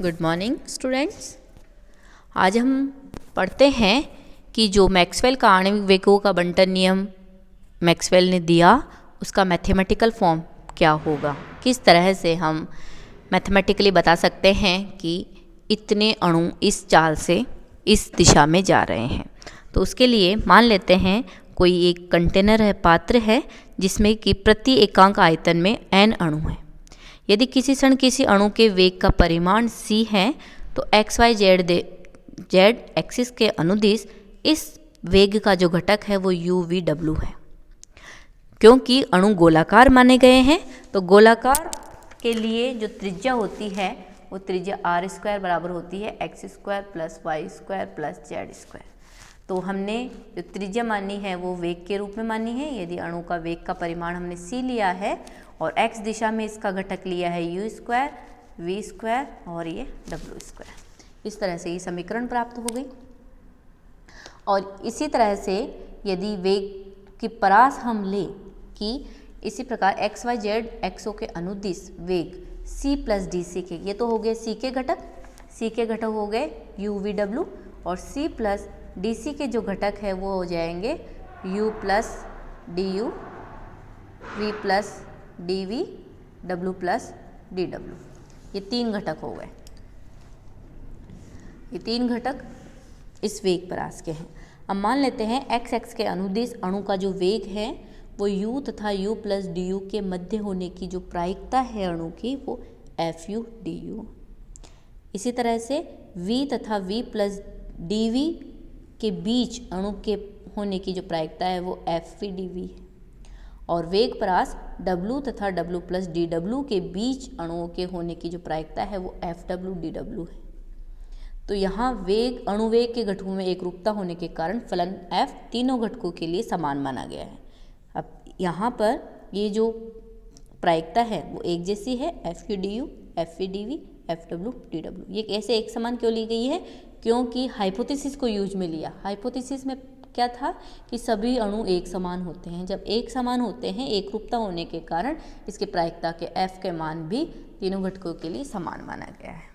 Good morning students. आज हम पढ़ते हैं कि जो मैक्सवेल का आणविक वेगों का बंटन नियम मैक्सवेल ने दिया उसका मैथमेटिकल फॉर्म क्या होगा, किस तरह से हम मैथमेटिकली बता सकते हैं कि इतने अणु इस चाल से इस दिशा में जा रहे हैं। तो उसके लिए मान लेते हैं कोई एक कंटेनर है, पात्र है, जिसमें कि प्रति एकांक आयतन में n अणु हैं। यदि किसी क्षण किसी अणु के वेग का परिमाण c है तो x y z एक्सिस के अनुदिश इस वेग का जो घटक है वो u v w है। क्योंकि अणु गोलाकार माने गए हैं तो गोलाकार के लिए जो त्रिज्या होती है वो त्रिज्या r स्क्वायर बराबर होती है x square plus y square plus z square. तो हमने जो त्रिज्या मानी है वो वेग के रूप में मानी है। यदि अणु का वेग का परिमाण हमने c लिया है और x दिशा में इसका घटक लिया है u स्क्वायर v स्क्वायर और ये w स्क्वायर, इस तरह से ये समीकरण प्राप्त हो गई। और इसी तरह से यदि वेग की परास हम लें कि इसी प्रकार x y z एक्सों के अनुदिश वेग c प्लस डी सी के, ये तो हो गए c के घटक हो गए u v w, और c प्लस डी सी के जो घटक है वो हो जाएंगे u plus d u, v plus d v, w plus d W. ये तीन घटक हो गए। ये तीन घटक इस वेग परास के हैं। अब मान लेते हैं x एक्स के अनुदिश अणु का जो वेग है वो u तथा u प्लस डी यू के मध्य होने की जो प्रायिकता है अणु की वो एफ यू डी यू। इसी तरह से v तथा v प्लस डी वी के बीच अणु के होने की जो प्रायिकता है वो एफ वी डी वी है। और वेग परास w तथा w प्लस डी डब्ल्यू के बीच अणुओं के होने की जो प्रायिकता है वो एफ डब्ल्यू डी डब्ल्यू है। तो यहाँ वेग अणुवेग के घटकों में एक रूपता होने के कारण फलन f तीनों घटकों के लिए समान माना गया है। अब यहाँ पर ये जो प्रायिकता है वो एक जैसी है, F U D U, F V D V, F W D W. ये ऐसे एक समान क्यों ली गई है? क्योंकि हाइपोथेसिस को यूज में लिया। हाइपोथेसिस में क्या था कि सभी अणु एक समान होते हैं। जब एक समान होते हैं, एक रूपता होने के कारण इसके प्रायिकता के f के मान भी तीनों घटकों के लिए समान माना गया है।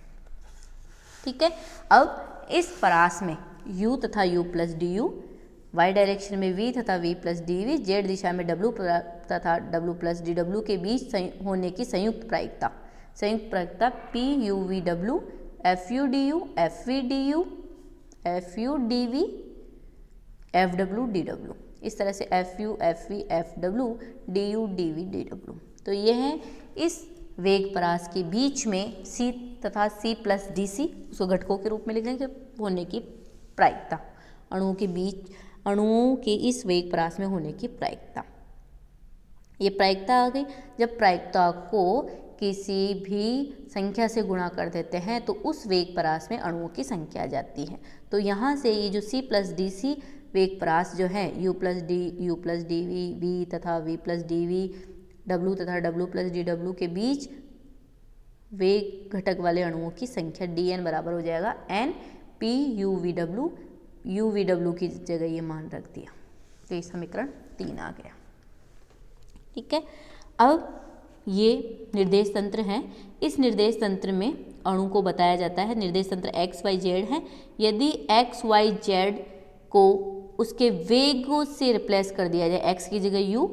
ठीक है। अब इस परास में u तथा u plus d u, y direction में v तथा v plus d v, z दिशा में w तथा w प्लस डी डब्ल्यू के बीच होने की संयुक्त प्रायिकता p u v w, f u d u, f v d u, f u d v, f w d w। इस तरह से f u, f v, f w, d u, d v, d w। तो ये है इस वेग परास के बीच में c तथा c प्लस डी सी, उसको घटकों के रूप में लिख लेंगे, होने की प्रायिकता, अणुओं के इस वेग परास में होने की प्रायिकता। ये प्रायिकता आ गई। जब प्रायिकता को किसी भी संख्या से गुणा कर देते हैं तो उस वेग परास में अणुओं की संख्या आ जाती है। तो यहाँ से ये जो c प्लस डी सी वेग परास जो है u plus d v, v तथा v plus d v, w तथा w प्लस डी डब्ल्यू के बीच वेग घटक वाले अणुओं की संख्या dn बराबर हो जाएगा n p u v w। u v w की जगह ये मान रख दिया तो ये समीकरण 3 आ गया। ठीक है। अब ये निर्देश तंत्र है। इस निर्देश तंत्र में अणु को बताया जाता है, निर्देश तंत्र x y z है। यदि x y z को उसके वेगों से रिप्लेस कर दिया जाए, x की जगह u,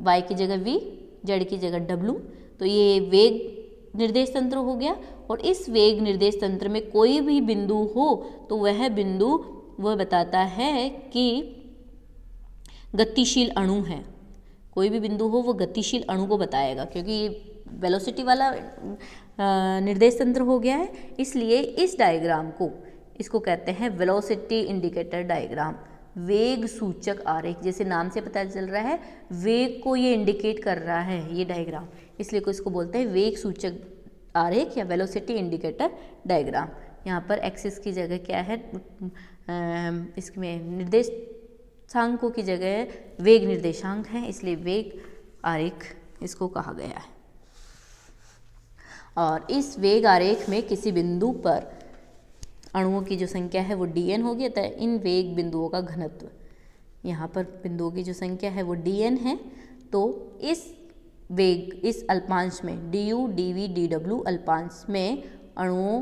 y की जगह v, z की जगह w, तो ये वेग निर्देश तंत्र हो गया। और इस वेग निर्देश तंत्र में कोई भी बिंदु हो तो वह बिंदु वह बताता है कि गतिशील अणु है। कोई भी बिंदु हो वो गतिशील अणु को बताएगा, क्योंकि ये वेलोसिटी वाला निर्देश तंत्र हो गया है। इसलिए इस डायग्राम को, इसको कहते हैं वेलोसिटी इंडिकेटर डायग्राम, वेग सूचक आरेख। जैसे नाम से पता चल रहा है वेग को ये इंडिकेट कर रहा है ये डायग्राम, इसलिए इसको बोलते हैं वेग सूचक आरेख या वेलोसिटी इंडिकेटर डायग्राम। यहाँ पर एक्सिस की जगह क्या है, इसमें निर्देशांकों की जगह वेग निर्देशांक है, इसलिए वेग आरेख इसको कहा गया है। और इस वेग आरेख में किसी बिंदु पर अणुओं की जो संख्या है वो dn होगी, अतः इन वेग बिंदुओं का घनत्व, यहाँ पर बिंदुओं की जो संख्या है वो dn है। तो इस वेग, इस अल्पांश में du, dv, dw अल्पांश में अणुओं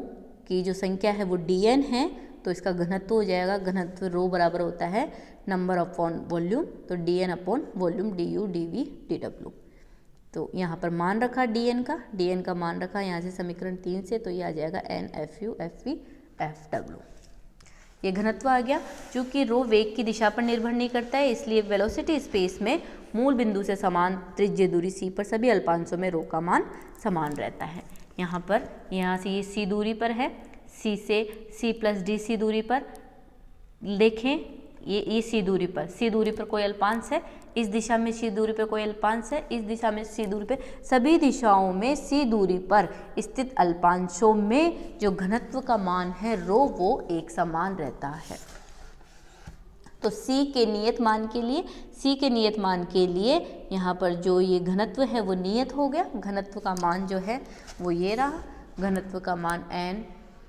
की जो संख्या है वो dn है, तो इसका घनत्व हो जाएगा, घनत्व रो बराबर होता है नंबर अपॉन वॉल्यूम, तो dn upon volume du dv dw। तो यहाँ पर मान रखा dn का मान रखा यहाँ से समीकरण 3 से, तो ये आ जाएगा n fu fv fw। ये घनत्व आ गया। चूंकि रो वेग की दिशा पर निर्भर नहीं करता है, इसलिए वेलोसिटी स्पेस में मूल बिंदु से समान त्रिज्य दूरी c पर सभी अल्पांशों में रो का मान समान रहता है। यहाँ से ये c दूरी पर है, c से c प्लस डी सी दूरी पर देखें, ये c दूरी पर कोई अल्पांश है, इस दिशा में c दूरी पर कोई अल्पांश है, इस दिशा में c दूरी पर, सभी दिशाओं में c दूरी पर स्थित अल्पांशों में जो घनत्व का मान है रो वो एक समान रहता है। तो c के नियत मान के लिए यहाँ पर जो ये घनत्व है वो नियत हो गया। घनत्व का मान जो है वो ये रहा, घनत्व का मान n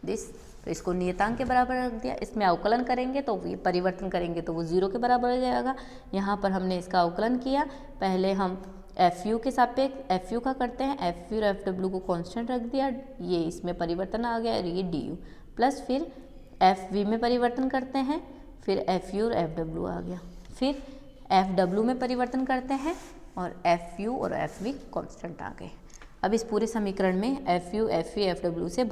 दिस, तो इसको नियतांक के बराबर रख दिया। इसमें अवकलन करेंगे तो ये परिवर्तन करेंगे तो वो 0 के बराबर हो जाएगा। यहाँ पर हमने इसका अवकलन किया, पहले हम FU के सापेक्ष FU का करते हैं, FU और FW को कांस्टेंट रख दिया, ये इसमें परिवर्तन आ गया, ये DU प्लस फिर FV में परिवर्तन करते हैं, फिर FU और FW आ गया, फिर FW में परिवर्तन करते हैं और FU और FV कांस्टेंट आ गए। अब इस पूरे समीकरण में FU FV FW से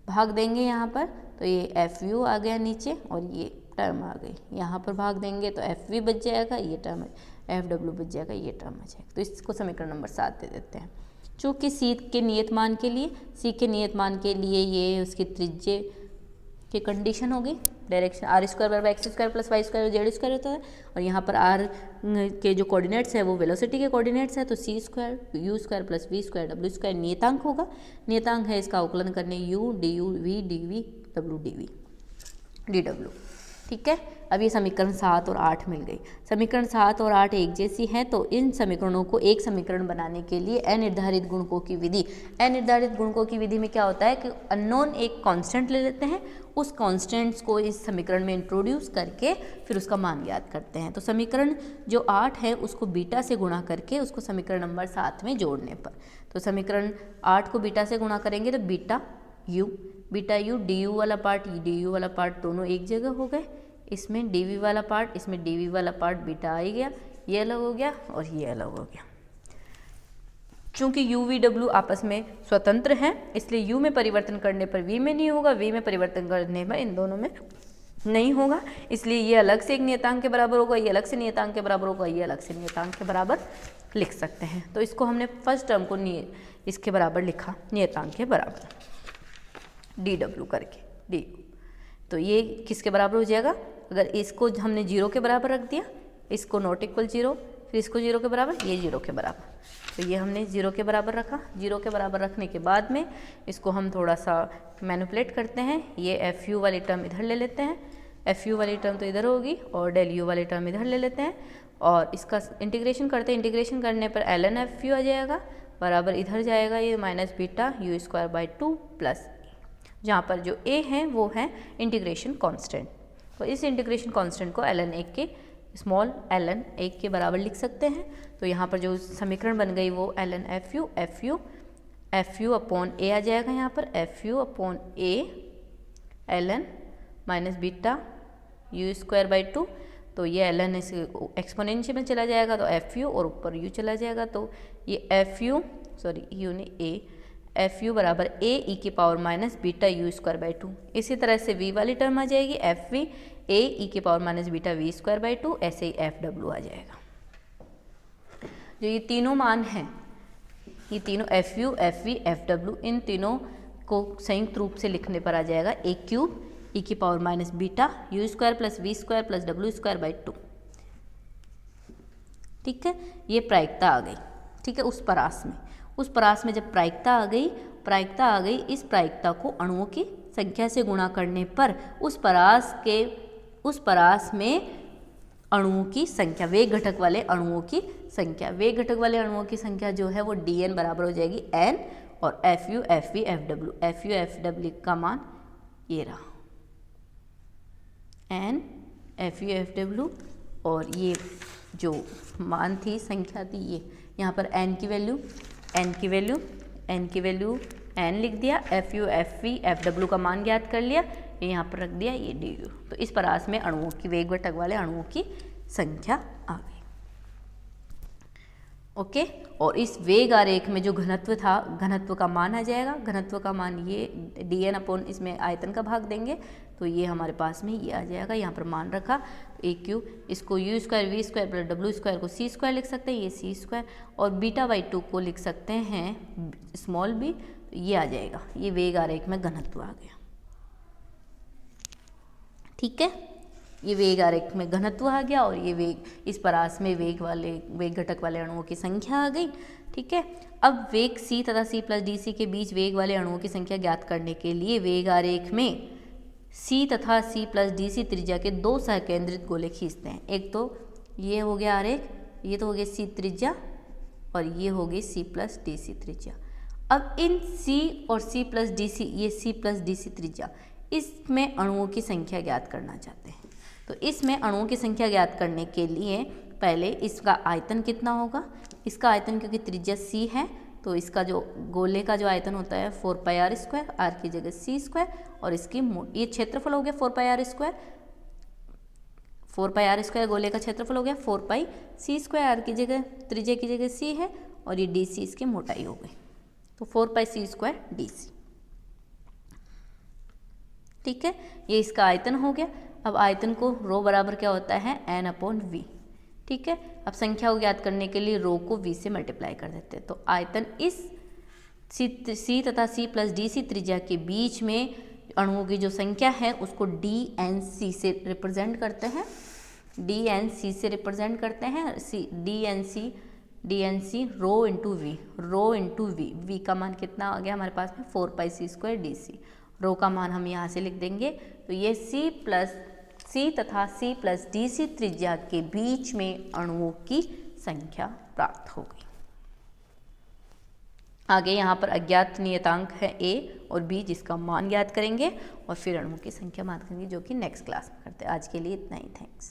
भाग देंगे यहाँ पर, तो ये FU आ गया नीचे और ये टर्म आ गई, यहाँ पर भाग देंगे तो FV बच जाएगा, ये टर्म FW बच जाएगा, ये टर्म आ जाएगा। तो इसको समीकरण नंबर 7 दे देते हैं। चूँकि C के नियत मान के लिए ये उसकी त्रिज्य की कंडीशन होगी, डायरेक्शन r² बराबर x² प्लस y² z² होता है, और यहाँ पर r के जो कोऑर्डिनेट्स है वो वेलोसिटी के कोऑर्डिनेट्स है, तो c² u² plus v² w² नियतांक होगा। नियतांक है इसका अवकलन करने u du v dv w dv dw। ठीक है, अब ये समीकरण 7 और 8 मिल गई। समीकरण 7 और 8 एक जैसी हैं, तो इन समीकरणों को एक समीकरण बनाने के लिए अनिर्धारित गुणकों की विधि में क्या होता है कि अननोन एक कांस्टेंट ले लेते हैं, उस कांस्टेंट्स को इस समीकरण में इंट्रोड्यूस करके फिर उसका मान ज्ञात करते हैं। तो समीकरण जो 8 है उसको बीटा से गुणा करके उसको समीकरण नंबर 7 में जोड़ने पर, तो समीकरण 8 को बीटा से गुणा करेंगे तो बीटा यू डी वाला पार्ट दोनों एक जगह हो गए, इसमें dv वाला पार्ट, इसमें dv वाला पार्ट बीटा आ ही गया, ये अलग हो गया और ये अलग हो गया। चूंकि u v w आपस में स्वतंत्र हैं, इसलिए u में परिवर्तन करने पर v में नहीं होगा, v में परिवर्तन करने पर इन दोनों में नहीं होगा, इसलिए ये अलग से एक नियतांक के बराबर होगा, ये अलग से नियतांक के बराबर होगा, ये अलग से नियतांक के बराबर लिख सकते हैं। तो इसको हमने फर्स्ट टर्म को इसके बराबर लिखा, नियतांक के बराबर dw करके du। तो ये किसके बराबर हो जाएगा, अगर इसको हमने 0 के बराबर रख दिया, इसको नॉट इक्वल 0, फिर इसको 0 के बराबर, ये 0 के बराबर, तो ये हमने 0 के बराबर रखा। 0 के बराबर रखने के बाद में इसको हम थोड़ा सा मैनिपुलेट करते हैं, ये FU वाली टर्म इधर ले लेते हैं, FU वाली टर्म तो इधर होगी और डेल U वाली टर्म इधर ले लेते हैं और इसका इंटीग्रेशन करते हैं। इंटीग्रेशन करने पर ln FU आ जाएगा, बराबर इधर जाएगा ये माइनस बीटा u²/2 प्लस, जहाँ पर जो a है वो है इंटीग्रेशन कांस्टेंट, तो इस इंटीग्रेशन कांस्टेंट को ln 1 के स्मॉल ln 1 के बराबर लिख सकते हैं। तो यहाँ पर जो समीकरण बन गई वो ln FU अपॉन a आ जाएगा, यहाँ पर FU upon a ln minus beta u²/2, तो ये ln एक्सपोनेंशियल में चला जाएगा तो FU और ऊपर u चला जाएगा, तो ये FU बराबर a e की पावर माइनस बीटा u²/2। इसी तरह से v वाली टर्म आ जाएगी FV a e की पावर माइनस बीटा v²/2, ऐसे ही FW आ जाएगा। जो ये तीनों मान हैं, ये तीनों FU FV FW, इन तीनों को संयुक्त रूप से लिखने पर आ जाएगा a³ e की power minus beta u² plus v² plus w²/2। ठीक है, ये प्रायिकता आ गई। ठीक है, उस परास में जब प्रायिकता आ गई, इस प्रायिकता को अणुओं की संख्या से गुणा करने पर उस परास में अणुओं की संख्या, वेग घटक वाले अणुओं की संख्या जो है वो dn बराबर हो जाएगी n और FU FV FW का मान ये रहा, n FU FW, और ये जो मान थी, संख्या थी, ये यहाँ पर n की वैल्यू n लिख दिया, FU, FV, FW का मान ज्ञात कर लिया, ये यहाँ पर रख दिया, ये DU। तो इस परास में अणुओं की वेग घटक वाले अणुओं की संख्या आ गई। ओके, और इस वेग आरेख में जो घनत्व था, घनत्व का मान आ जाएगा। घनत्व का मान ये dN अपॉन इसमें आयतन का भाग देंगे तो ये हमारे पास में ये आ जाएगा। यहाँ पर मान रखा AQ, इसको U square V square plus W square को C स्क्वायर लिख सकते हैं, ये C स्क्वायर, और β/2 को लिख सकते हैं स्मॉल b, तो ये आ जाएगा। ये वेग आरेख में घनत्व आ गया। ठीक है, ये वेग आरेख में घनत्व आ गया और ये वेग, इस परास में वेग घटक वाले अणुओं की संख्या आ गई। ठीक है, अब वेग C तथा C प्लस DC के बीच वेग वाले अणुओं की संख्या ज्ञात करने के लिए वेग आरेख में C तथा C प्लस DC त्रिज्या के दो सहकेंद्रित गोले खींचते हैं। एक तो ये हो गया आरेख, ये तो हो गया C त्रिज्या और ये हो गई C प्लस DC त्रिज्या। अब इन C और C प्लस DC, ये C प्लस DC त्रिज्या, इसमें अणुओं की संख्या ज्ञात करना चाहते हैं। तो इसमें अणुओं की संख्या ज्ञात करने के लिए पहले इसका आयतन कितना होगा, इसका आयतन क्योंकि त्रिज्या C है तो इसका जो गोले का जो आयतन होता है 4πr स्क्वायर, r की जगह C स्क्वायर, और इसकी ये क्षेत्रफल हो गया 4πr स्क्वायर, 4πr स्क्वायर गोले का क्षेत्रफल हो गया 4πC स्क्वायर, r की जगह त्रिज्या की जगह C है, और ये DC इसकी मोटाई हो गई, तो 4πC स्क्वायर DC। ठीक है, ये इसका आयतन हो गया। अब आयतन को रो बराबर क्या होता है N अपॉन V। ठीक है, अब संख्या को ज्ञात करने के लिए रो को V से मल्टीप्लाई कर देते हैं। तो आयतन इस C तथा C प्लस DC त्रिज्या के बीच में अणुओं की जो संख्या है उसको DNC से रिप्रेजेंट करते हैं, DNC से रिप्रेजेंट करते हैं। DNC rho into V, rho into V, V का मान कितना आ गया हमारे पास में 4πC स्क्वायर DC। रो का मान हम यहाँ से लिख देंगे, तो ये C तथा C प्लस DC त्रिज्या के बीच में अणुओं की संख्या प्राप्त हो गई। आगे यहाँ पर अज्ञात नियतांक है A और B, जिसका मान ज्ञात करेंगे और फिर अणुओं की संख्या ज्ञात करेंगे, जो कि नेक्स्ट क्लास में करते हैं। आज के लिए इतना ही, थैंक्स।